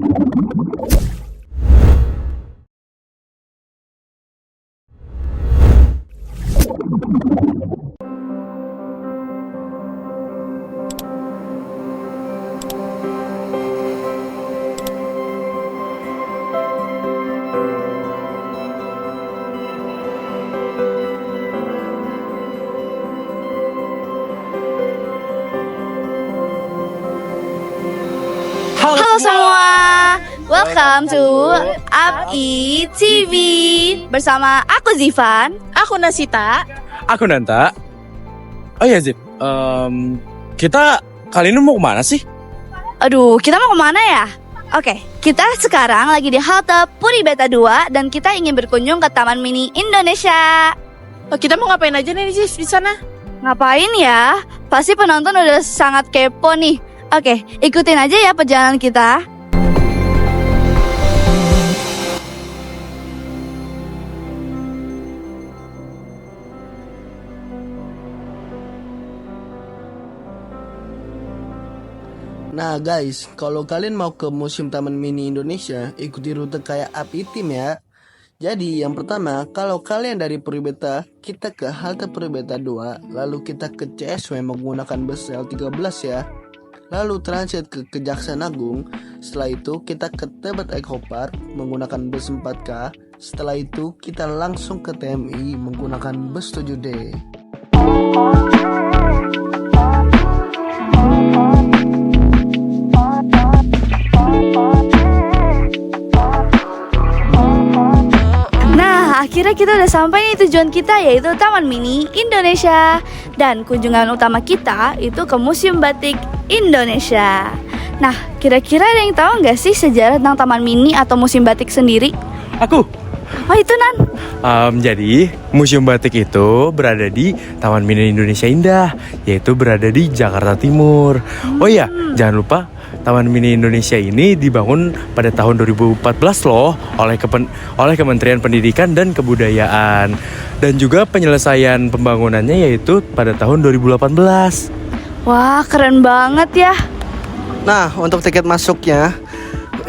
Halo semua, welcome to UPI TV bersama aku Zivan, Aku Nasita. Aku Nanta. Oh iya Zip, kita kali ini mau kemana sih? Aduh, kita mau kemana ya? Oke, kita sekarang lagi di halte Puri Beta 2 dan kita ingin berkunjung ke Taman Mini Indonesia. Oh, kita mau ngapain aja nih Ziv di sana? Ngapain ya? Pasti penonton udah sangat kepo nih. Oke, ikutin aja ya perjalanan kita. Nah guys, kalau kalian mau ke Museum Taman Mini Indonesia, ikuti rute kayak UPI Team ya. Jadi yang pertama, kalau kalian dari Puri Beta, kita ke halte Puri Beta 2, lalu kita ke CSW menggunakan bus L13 ya. Lalu transit ke Kejaksaan Agung. Setelah itu kita ke Tebet Eco Park menggunakan bus 4K. Setelah itu kita langsung ke TMI menggunakan bus 7D. Nah, akhirnya kita udah sampai nih tujuan kita, yaitu Taman Mini Indonesia. Dan kunjungan utama kita itu ke Museum Batik Indonesia. Nah, kira-kira ada yang tahu nggak sih sejarah tentang Taman Mini atau Museum Batik sendiri? Aku. Oh, itu Nan. Jadi Museum Batik itu berada di Taman Mini Indonesia Indah, yaitu berada di Jakarta Timur. Oh iya, jangan lupa Taman Mini Indonesia ini dibangun pada tahun 2014 loh oleh Kementerian Pendidikan dan Kebudayaan. Dan juga penyelesaian pembangunannya yaitu pada tahun 2018. Wah, keren banget ya. Nah, untuk tiket masuknya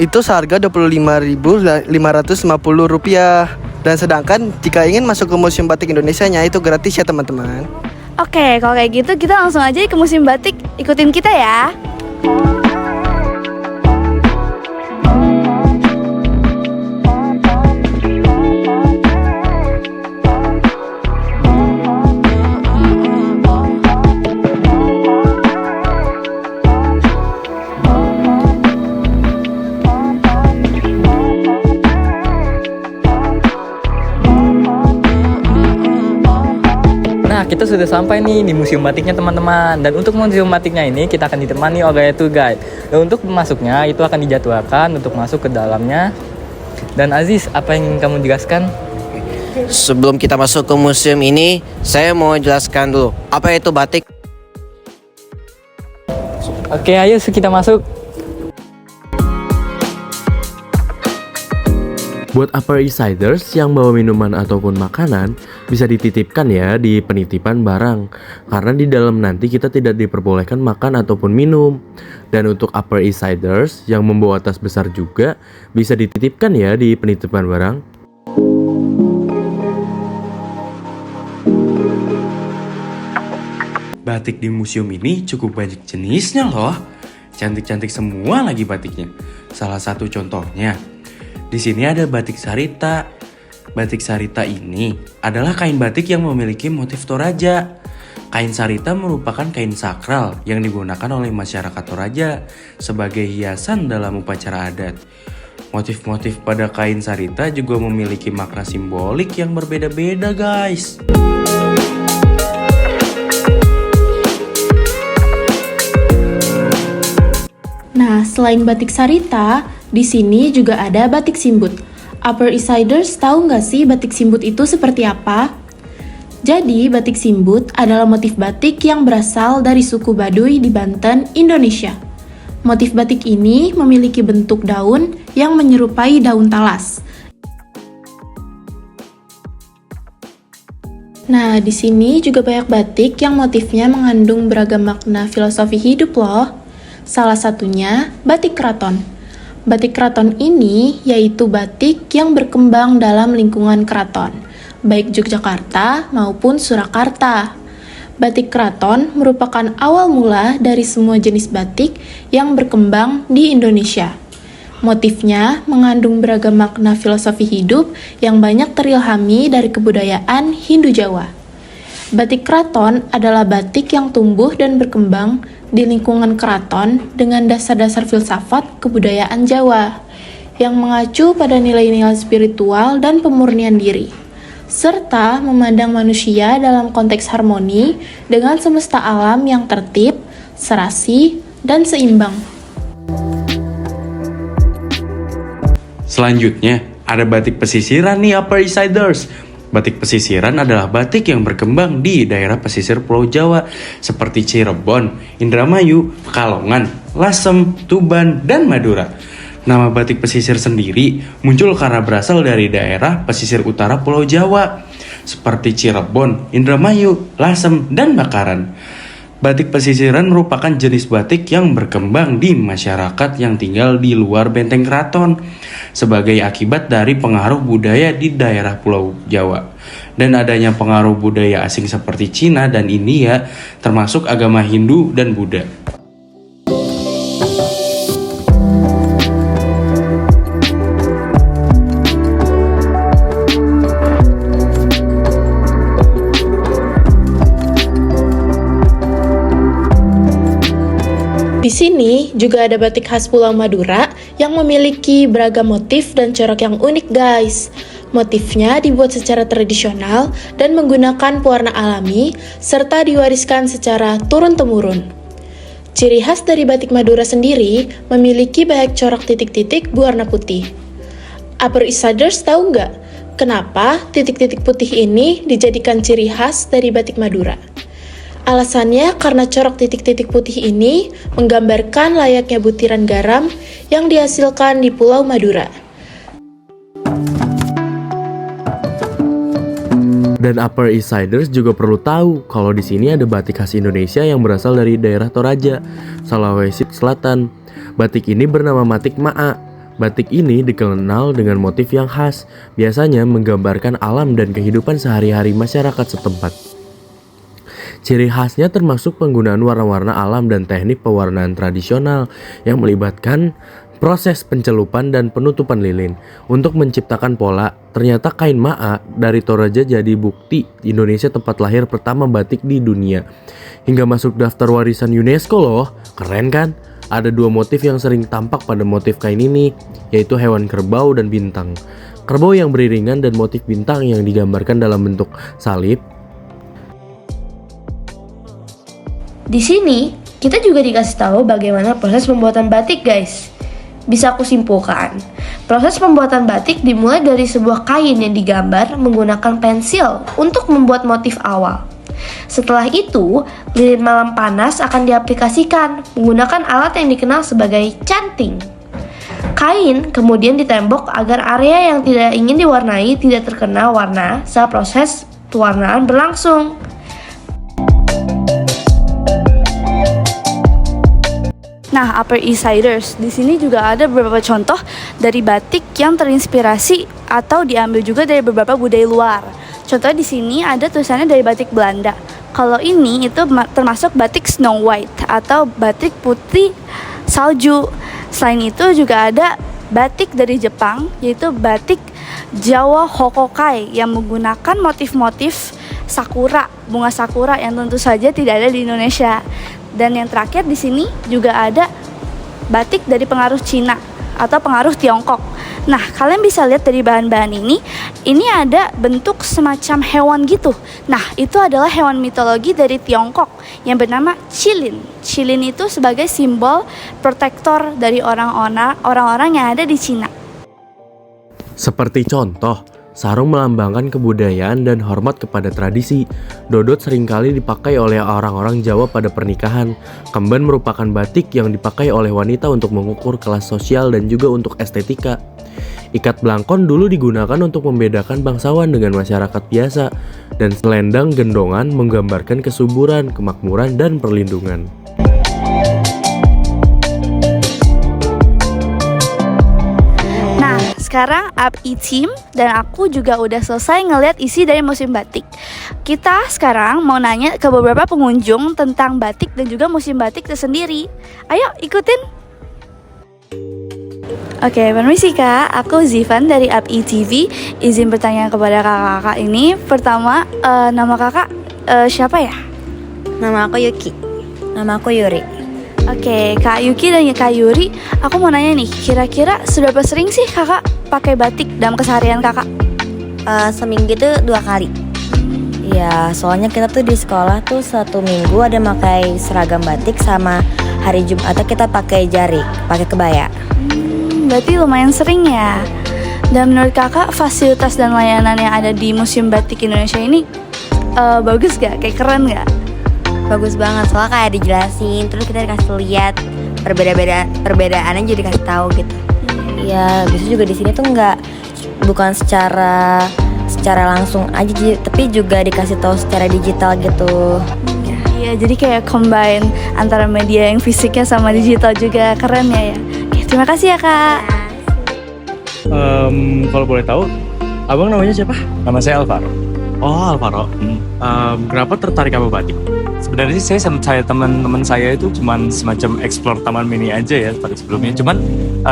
itu seharga Rp25.550. Dan sedangkan jika ingin masuk ke Museum Batik Indonesia-nya itu gratis ya teman-teman. Oke, kalau kayak gitu kita langsung aja ke Museum Batik. Ikutin kita ya. Nah, kita sudah sampai nih di Museum Batiknya teman-teman. Dan untuk Museum Batiknya ini kita akan ditemani oleh tour guide. Dan untuk masuknya itu akan dijadwalkan untuk masuk ke dalamnya. Dan Aziz, apa yang ingin kamu jelaskan? Sebelum kita masuk ke museum ini, saya mau jelaskan dulu apa itu batik. Oke, ayo kita masuk. Buat Upper East Siders yang bawa minuman ataupun makanan, bisa dititipkan ya di penitipan barang. Karena di dalam nanti kita tidak diperbolehkan makan ataupun minum. Dan untuk Upper East Siders yang membawa tas besar juga, bisa dititipkan ya di penitipan barang. Batik di museum ini cukup banyak jenisnya loh. Cantik-cantik semua lagi batiknya. Salah satu contohnya, di sini ada batik sarita. Batik sarita ini adalah kain batik yang memiliki motif Toraja. Kain sarita merupakan kain sakral yang digunakan oleh masyarakat Toraja sebagai hiasan dalam upacara adat. Motif-motif pada kain sarita juga memiliki makna simbolik yang berbeda-beda, guys. Nah, selain batik sarita, di sini juga ada batik simbut. Upper East Siders tahu nggak sih batik simbut itu seperti apa? Jadi, batik simbut adalah motif batik yang berasal dari suku Baduy di Banten, Indonesia. Motif batik ini memiliki bentuk daun yang menyerupai daun talas. Nah, di sini juga banyak batik yang motifnya mengandung beragam makna filosofi hidup loh. Salah satunya batik keraton. Batik keraton ini yaitu batik yang berkembang dalam lingkungan keraton, baik Yogyakarta maupun Surakarta. Batik keraton merupakan awal mula dari semua jenis batik yang berkembang di Indonesia. Motifnya mengandung beragam makna filosofi hidup yang banyak terilhami dari kebudayaan Hindu Jawa. Batik keraton adalah batik yang tumbuh dan berkembang di lingkungan keraton dengan dasar-dasar filsafat kebudayaan Jawa yang mengacu pada nilai-nilai spiritual dan pemurnian diri, serta memandang manusia dalam konteks harmoni dengan semesta alam yang tertib, serasi, dan seimbang. Selanjutnya, ada batik pesisiran nih Upper East Siders. Batik pesisiran adalah batik yang berkembang di daerah pesisir Pulau Jawa seperti Cirebon, Indramayu, Pekalongan, Lasem, Tuban, dan Madura. Nama batik pesisir sendiri muncul karena berasal dari daerah pesisir utara Pulau Jawa seperti Cirebon, Indramayu, Lasem, dan Bakaran. Batik pesisiran merupakan jenis batik yang berkembang di masyarakat yang tinggal di luar benteng keraton sebagai akibat dari pengaruh budaya di daerah Pulau Jawa dan adanya pengaruh budaya asing seperti Cina dan India, termasuk agama Hindu dan Buddha. Di sini juga ada batik khas Pulau Madura yang memiliki beragam motif dan corak yang unik, guys. Motifnya dibuat secara tradisional dan menggunakan pewarna alami serta diwariskan secara turun-temurun. Ciri khas dari batik Madura sendiri memiliki banyak corak titik-titik berwarna putih. Upper East Siders tahu nggak kenapa titik-titik putih ini dijadikan ciri khas dari batik Madura? Alasannya karena corak titik-titik putih ini menggambarkan layaknya butiran garam yang dihasilkan di Pulau Madura. Dan Upper East Siders juga perlu tahu kalau di sini ada batik khas Indonesia yang berasal dari daerah Toraja, Sulawesi Selatan. Batik ini bernama Batik Maa. Batik ini dikenal dengan motif yang khas, biasanya menggambarkan alam dan kehidupan sehari-hari masyarakat setempat. Ciri khasnya termasuk penggunaan warna-warna alam dan teknik pewarnaan tradisional yang melibatkan proses pencelupan dan penutupan lilin. Untuk menciptakan pola, ternyata kain maa dari Toraja jadi bukti Indonesia tempat lahir pertama batik di dunia. Hingga masuk daftar warisan UNESCO loh, keren kan? Ada dua motif yang sering tampak pada motif kain ini, yaitu hewan kerbau dan bintang. Kerbau yang beriringan dan motif bintang yang digambarkan dalam bentuk salib. Di sini, kita juga dikasih tahu bagaimana proses pembuatan batik, guys. Bisa aku simpulkan, proses pembuatan batik dimulai dari sebuah kain yang digambar menggunakan pensil untuk membuat motif awal. Setelah itu, lilin malam panas akan diaplikasikan menggunakan alat yang dikenal sebagai canting. Kain kemudian ditembok agar area yang tidak ingin diwarnai tidak terkena warna saat proses pewarnaan berlangsung. Nah, Upper East Siders, di sini juga ada beberapa contoh dari batik yang terinspirasi atau diambil juga dari beberapa budaya luar. Contoh di sini ada tulisannya dari batik Belanda. Kalau ini itu termasuk batik Snow White atau batik putih salju. Selain itu juga ada batik dari Jepang, yaitu batik Jawa Hokokai yang menggunakan motif-motif sakura, bunga sakura yang tentu saja tidak ada di Indonesia. Dan yang terakhir di sini juga ada batik dari pengaruh Cina atau pengaruh Tiongkok. Nah, kalian bisa lihat dari bahan-bahan ini ada bentuk semacam hewan gitu. Nah, itu adalah hewan mitologi dari Tiongkok yang bernama Qilin. Qilin itu sebagai simbol protektor dari orang-orang yang ada di Cina. Seperti contoh, sarung melambangkan kebudayaan dan hormat kepada tradisi. Dodot seringkali dipakai oleh orang-orang Jawa pada pernikahan. Kemban merupakan batik yang dipakai oleh wanita untuk mengukur kelas sosial dan juga untuk estetika. Ikat belangkon dulu digunakan untuk membedakan bangsawan dengan masyarakat biasa. Dan selendang gendongan menggambarkan kesuburan, kemakmuran, dan perlindungan. sekarang UPI Team dan aku juga udah selesai ngeliat isi dari museum batik. Kita sekarang mau nanya ke beberapa pengunjung tentang batik dan juga museum batik itu sendiri. Ayo ikutin. Oke, permisi Kak, aku Zivan dari UPI TV. Izin bertanya kepada kakak-kakak ini. Pertama, nama kakak siapa ya? Nama aku Yuki. Nama aku Yuri. Oke, Kak Yuki dan Kak Yuri, aku mau nanya nih, kira-kira seberapa sering sih kakak pakai batik dalam keseharian kakak? Seminggu itu 2 kali. Ya, soalnya kita tuh di sekolah tuh 1 minggu ada pakai seragam batik, sama hari Jumatnya kita pakai jarik, pakai kebaya. Berarti lumayan sering ya. Dan menurut kakak, fasilitas dan layanan yang ada di Museum Batik Indonesia ini bagus gak? Kayak keren gak? Bagus banget, soalnya kayak dijelasin, terus kita dikasih lihat perbedaannya juga dikasih tahu gitu. Ya, bisa juga di sini tuh bukan secara langsung aja, tapi juga dikasih tahu secara digital gitu. Iya, jadi kayak combine antara media yang fisiknya sama digital juga, keren ya. Oke, terima kasih ya Kak. Kalau boleh tahu, abang namanya siapa? Nama saya Alvaro. Oh, Alvaro. Kenapa tertarik sama batik? Sebenarnya sih saya teman-teman saya itu cuman semacam explore taman mini aja ya pada sebelumnya. Cuman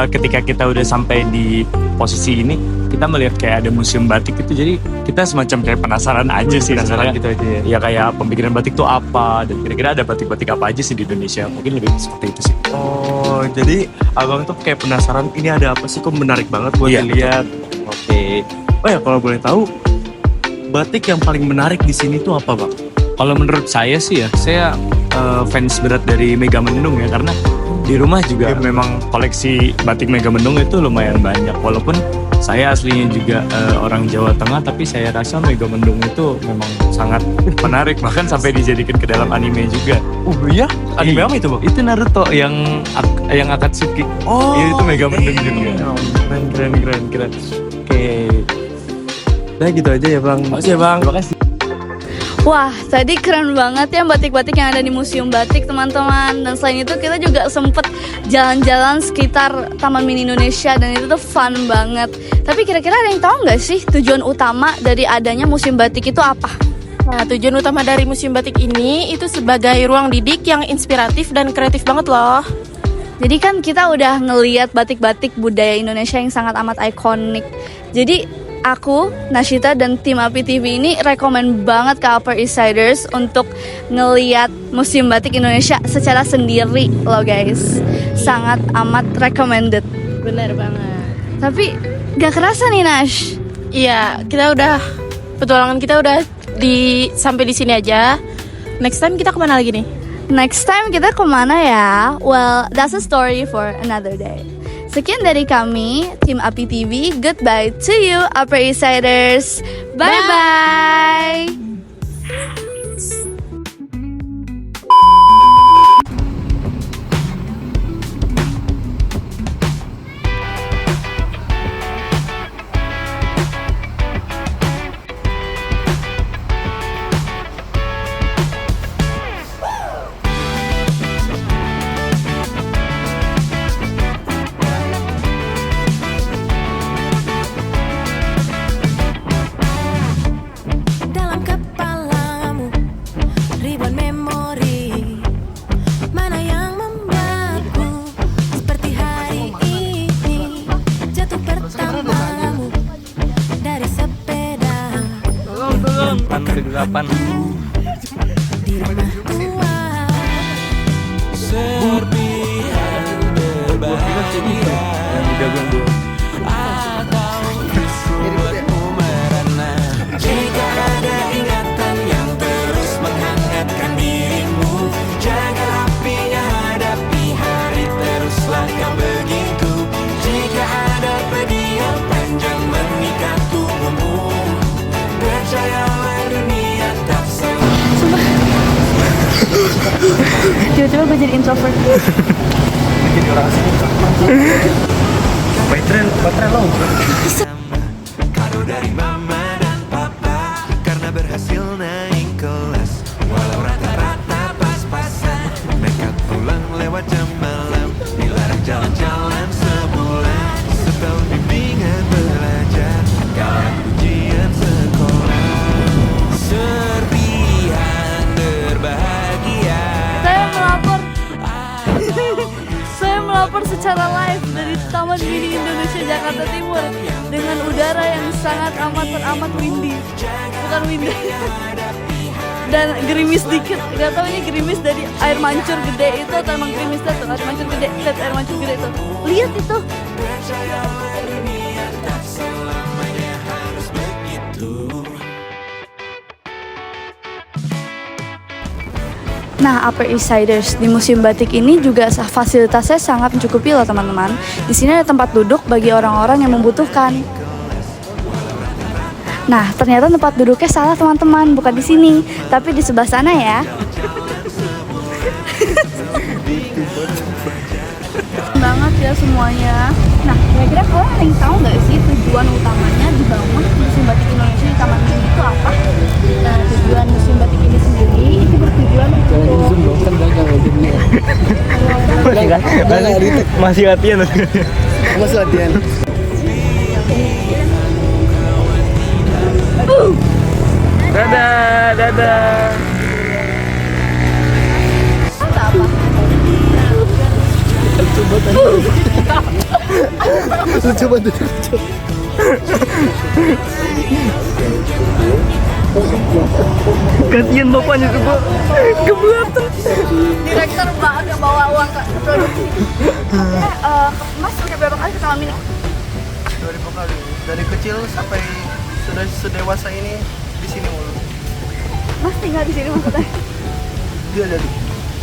ketika kita udah sampai di posisi ini, kita melihat kayak ada museum batik itu, jadi kita semacam kayak penasaran aja sih. Penasaran gitu aja ya? Ya kayak pembikinan batik itu apa, dan kira-kira ada batik-batik apa aja sih di Indonesia. Mungkin lebih seperti itu sih. Oh, jadi abang tuh kayak penasaran ini ada apa sih, kok menarik banget buat Iya, dilihat. Oke. Oh ya, kalau boleh tahu, batik yang paling menarik di sini tuh apa, Bang? Kalau menurut saya sih ya, saya fans berat dari Megamendung ya, karena di rumah juga memang koleksi batik Megamendung itu lumayan banyak. Walaupun saya aslinya juga orang Jawa Tengah, tapi saya rasa Megamendung itu memang sangat menarik, bahkan sampai dijadikan ke dalam anime juga. Oh iya? Anime Iya. apa itu, Bang? Itu Naruto yang Akatsuki. Oh, itu Megamendung juga. Keren. Oke. Udah gitu aja ya, Bang. Makasih ya, Bang. Terima kasih. Wah, tadi keren banget ya batik-batik yang ada di Museum Batik, teman-teman. Dan selain itu kita juga sempet jalan-jalan sekitar Taman Mini Indonesia, dan itu tuh fun banget. Tapi kira-kira ada yang tahu nggak sih tujuan utama dari adanya Museum Batik itu apa? Nah, tujuan utama dari Museum Batik ini itu sebagai ruang didik yang inspiratif dan kreatif banget loh. Jadi kan kita udah ngeliat batik-batik budaya Indonesia yang sangat amat ikonik. Jadi aku, Nashita, dan tim UPI TV ini rekomen banget ke Upper East Siders untuk ngeliat Museum Batik Indonesia secara sendiri loh guys. Sangat amat recommended. Bener banget. Tapi gak kerasa nih Nash. Iya, petualangan kita udah sampai di sini aja. Next time kita kemana lagi nih? Next time kita kemana ya? Well, that's a story for another day. Sekian dari kami, tim UPI TV. Goodbye to you, Upper East Siders. Bye-bye. Dalam kepalamu ribuan memori, mana yang membuatku seperti hari ini. Jatuh pertamamu dari sepeda di rumah tua. Serpihan berbahagia atau membuatmu merana. Jika ada ingatan yang terus menghangatkan dirimu, jaga apinya, hadapi hari, teruslah kau begitu. Jika ada pedih yang panjang mengikat tubuhmu, percayalah dunia tak selalu. Tiba-tiba gue jadi introvert. Jadi orang asing. Baterai lo. Kado dari mama dan papa, karena berhasil naik kelas. Walau rata-rata pas-pasan, nekat pulang lewat jam malam, dilarang jalan-jalan sebulan. Setahun bimbingan Taman Mini Indonesia Jakarta Timur dengan udara yang sangat amat windy. Bukan windy. Dan gerimis dikit. Gak tau ini gerimis dari air mancur gede itu atau emang gerimisnya tuh air mancur gede. Lihat air mancur gede itu. Lihat itu. Nah, Upper East Siders di Museum Batik ini juga fasilitasnya sangat mencukupi loh teman-teman. Di sini ada tempat duduk bagi orang-orang yang membutuhkan. Nah, ternyata tempat duduknya salah teman-teman, bukan di sini, tapi di sebelah sana ya. Banget ya semuanya. Nah, kira-kira kalian ada yang tahu nggak sih tujuan utamanya dibangun Museum Batik Indonesia di Taman Mini itu apa? Nah, tujuan Museum Batik ini sendiri itu bertujuan untuk masih latihan. Masih latihan. Dadah. Lucu banget. Kasian bapaknya coba keberatan. Direktur Mbak agak bawa uang ke produksi. Mas udah berapa kali ke Taman Mini? 2000 kali. Dari kecil sampai sudah sedewasa ini di sini mulu. Mas tinggal di sini maksudnya? Dia jadi.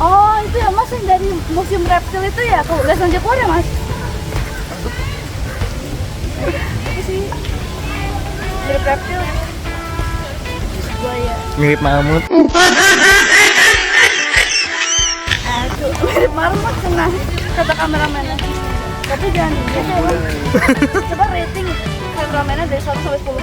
Oh, itu ya Mas yang dari Museum Reptil itu ya? Kalau udah Sanjak keluar ya Mas? Apa sih? Dari reptil. Buaya. Mirip mamut. Aduh, mirip marmut kena kata kameramennya. Tapi jangan gitu. Coba rating kameramennya dari 1 sampai 10.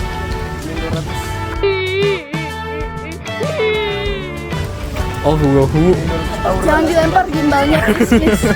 500. Jangan dilempar gimbalnya, please.